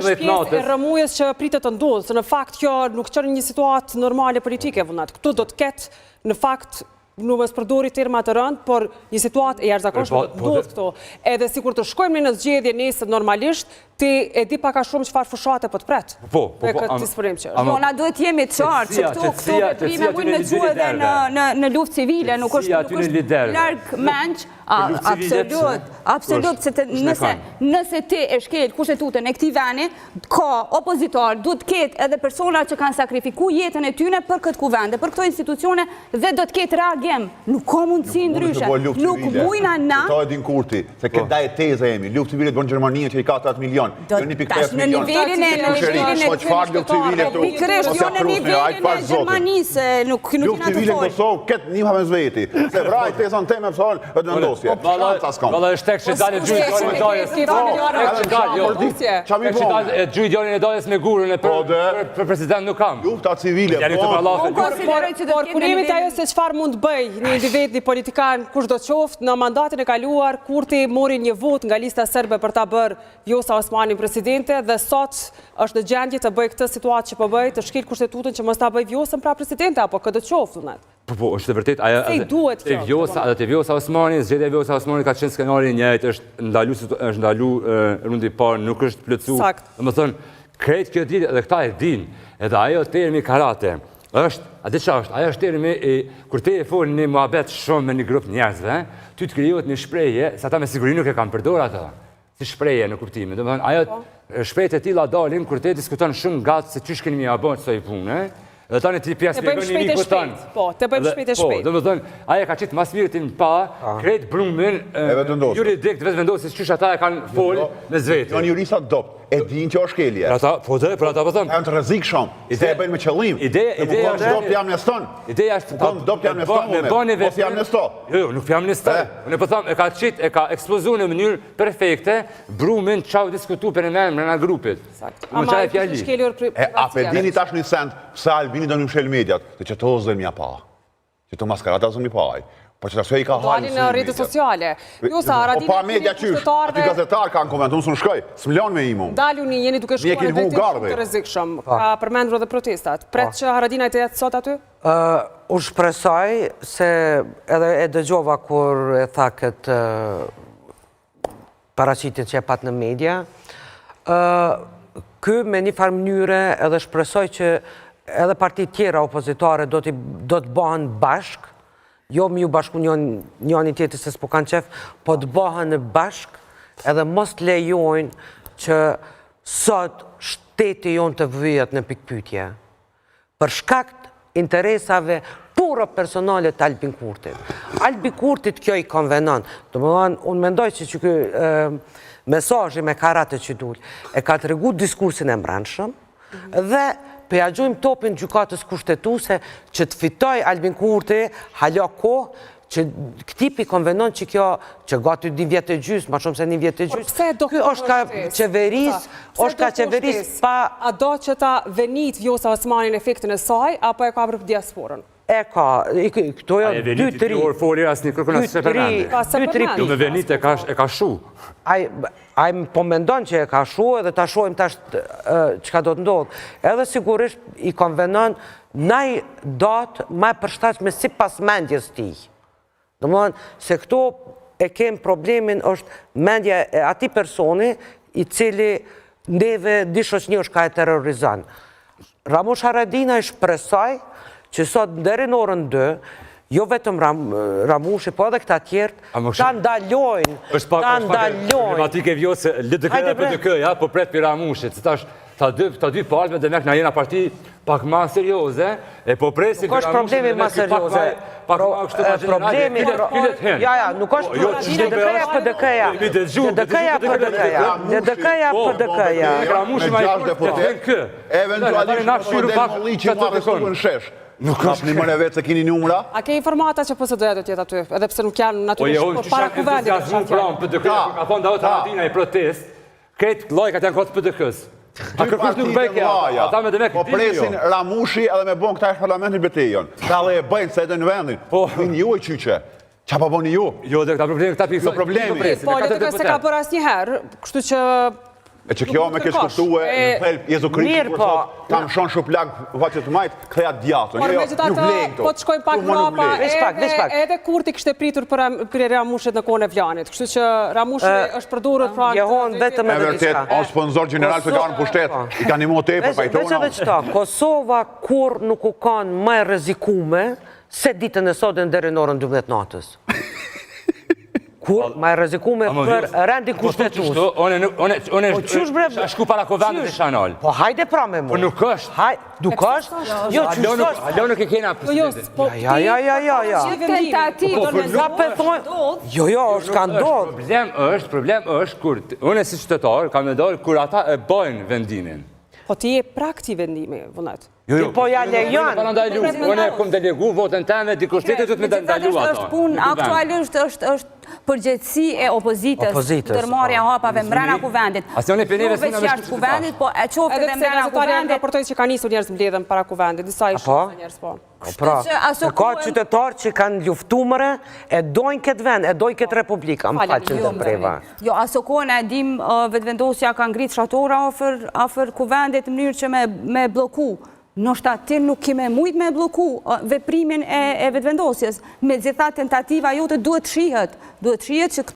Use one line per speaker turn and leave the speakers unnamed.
është pjesë e rëmujës që pritet të ndodhë, se në fakt kjo nuk qënë një situatë normale politike, vullnat. Këtu do të ketë, në fakt, nuk mësë përdori terma të rëndë, por një situatë e jashtëzakonshme do të ndodhë këto. Edhe si kur të shkojmë në zgjedhje nesër normalisht, ti e di paka shumë çfarë fushate po të pret.
Po,
këtë disponim që është.
Po, na duhet jemi të qartë, që këtu veprime mund me gjuhë edhe në luftë civile, nuk është larg menç, absolut, se nëse ti e shkel kushtetutën e këtij veni, ka opozitar, duhet të ketë edhe persona që kanë sakrifiku jetën e tyre për këtë kuvend, për këto institucione dhe do të ketë reagim. Nuk ka mundësi ndryshe. Nuk mujna na.
Ta e din Kurti, se këtë daj teza jemi, luftë civile bën Gjermania që i ka 8 milion.
Tash në nivelin e pikërisht jo në nivelin e Gjermanisë, nuk kena të
civile në Kosovë, këtë një me zveti. Se vraj tezën teme pësën, e të vendosje.
Valla është tek që dalë gjujë djonin e dojës me gurën e për president nuk kam.
Lufta civile.
Por punimit ajo se qëfar mund bëj një individ, një politikan, kush do të qoftë, në mandatin e kaluar, Kurti mori një vot nga lista serbe për ta bërë Vjosa Osmani presidente dhe sot është në gjendje të bëj këtë situatë që po bëj, të shkel kushtetutën që mos ta bëj Vjosën pra presidente, apo këtë të qoftë,
Po, është të vërtet, te Vjosa Osmani, zgjedhja e Vjosa Osmani ka qenë skenari njëjtë, është ndalu rundi parë, nuk është plotsu. Më thënë, krejt kjo ditë edhe këta e din, edhe ajo termi karate, atë që është, ajo është termi, kur te e folë një muhabet shumë me një grup njerëzve, ty të krijohet një shprehje, sa ta me siguri nuk e kam përdor ato, si shprehje në kuptime. Dhe më thënë, ajo shprehjet e tilla dalin, kur te diskuton shumë gatë se çish keni më abon kësaj pune, dhe tani ti pjesë me një miku tan.
Po, të bëjmë shpejt e shpejt.
Po, domethënë, ajo ka qitë mas miritin pa, krejt brumin, juridik vetë vendosi çish ata e kanë fol me zvetë.
Janë jurista dopt. E din që është shkelje.
Po ata po thënë.
Janë të rrezikshëm. Se e bëjnë me qëllim.
Ideja
është dopt jam neston.
Ideja është
dopt jam neston. Po jam nesto.
Jo, nuk jam nesto. Unë po them, e ka eksplozuar në mënyrë perfekte, brumin çau diskutu për në emrin e grupit.
Saktë. Ama është shkelur privatësia.
A pe dini tash një send, pse Albini do në mshel mediat, se që to zëm ja pa. Që to maskarata zëm i pa. Po që të shë i ka halë
në rrjetet sociale. Jo sa
Po pa media qysh, aty gazetar kanë koment, unë së në shkoj, s'mlon me imu.
Daluni, jeni duke shkuar në vetim të rrezikshëm, ka përmendur edhe protestat. Pret që Haradinaj të jetë sot aty?
U shpresoj se edhe e dëgjova kur e tha këtë paraqitit që e pat në media. Ky me një farë mënyre edhe shpresoj që edhe partit tjera opozitare do të bëhen bashk, jo mi ju bashku njëni tjetër se s'po kanë qef, po të bëhen bashk edhe mos të lejojnë që sot shteti jonë të vëjët në pikpytje. Për shkakt interesave pura personale të Albin Kurtit. Albin Kurtit kjo i konvenon. Unë mendoj që kjo mesazhi me karate që dul e ka të regu diskursin e mbrëmshëm dhe përja gjojmë topin gjykatës kushtetuse që të fitoj Albin Kurti hala kohë që këtipi konvenon që kjo që gati 2 vjetë e gjysë, ma shumë se 1 vjetë e gjysë, kjo është ka qeveris pa...
A do që ta venit Vjosa Osmanin efektin e saj, apo e ka për diasporën?
E ka, këto jo 2-3...
A e foli asë një kërkuna se përmendi. Do me venit e ka shu.
A i po mendon që e ka shu edhe ta shojmë tash që ka do të ndodhë. Edhe sigurisht i konvenon naj datë ma përshtatshme me si pas mendjes ti. Do më thonë, se këto e kemë problemin është mendja e ati personi i cili neve dishosh një është ka e terrorizan. Ramush Haradinaj shpresoj që sot deri në orën 2, jo vetëm Ramushi, po edhe këta tjertë, ta ndalojnë,
Problematike Vjosë, LDK-ja për DK-ja, po pret për Ramushit, ta dy palme dhe mek në jena parti pak ma serioze, e po presin
për Ramushit dhe mek serioze. Problemi, nuk është DDK-ja për DK-ja, DDK-ja për DK-ja, DDK-ja për DK-ja.
Ramushi ma i të të kë,
eventualisht në model që ma vestu në shesh. Nuk është një mërë e vetë se kini një umra?
A ke informata që PSD do tjetë aty, edhe pse nuk janë naturisht para kuvendit?
Ka thonë da o të Haradinaj i protest, këtë lojkat janë këtë PDK-s. A kërkush nuk bëjke ata me dëmek
po presin Ramushi edhe me bon këta është parlamentin betejon. Ta dhe e bëjnë se edhe në vendin. Vinë ju e qyqe. Qa pa boni ju?
Jo, dhe këta problemi, këta pikë.
problemi.
Po, LDK se ka për asë njëherë, kështu që
E që kjo me kështë kuptue, në help, Jezu Krishtë, kur thot, ta më shonë shuplak vaqët të majtë, këja djatën.
Por me gjitha të, po të shkojmë pak mrapa, edhe Kurti kështë pritur për Ramushit në kone Vlanit. Kështu që Ramushit është përdurët pra...
Jehon vetëm edhe diçka.
O sponsor general për ka në pushtet, i ka një mo te për pajtona.
Veç edhe qëta, Kosova kur nuk u kanë më e rezikume se ditën e sotën deri në orën 12 natës. Kur, ma e rezikume për rendi kushtetus.
Unë shku para Kuvendit e Shanal.
Po hajde pra me mu.
Po nuk është.
Nuk është? Jo, që është?
Alo nuk e kena pësitit.
Ja. Jo, është ka ndodhë.
Problem është kur, unë si qytetar, kam e dorë kur ata e bojnë vendimin.
Po ti e prakti vendimi, vëndet.
Po ja lejon.
Unë e kum delegu votën teme, di kushtetit të me ndalu ato.
Është punë, aktualisht është përgjithësi e opozitës, tërmarja hapave mbrana kuvendit. Jo veç jashtë kuvendit, po e qofte dhe mbrana kuvendit.
Raportojnë që ka nisur njerëz mbledhen para kuvendit, disa i shumë njerëz po.
Pra, ka qytetarë që kanë luftumëre, e dojnë këtë vend, e dojnë këtë republika, më faqën të breva.
Jo, aso kohën e dim vetëvendosja ka ngritë shtatora afer kuvendit në mënyrë që me bloku. Nështë atë nuk kime mujtë me bloku veprimin e vetëvendosjes. Me gjitha tentativa jote duhet shihet që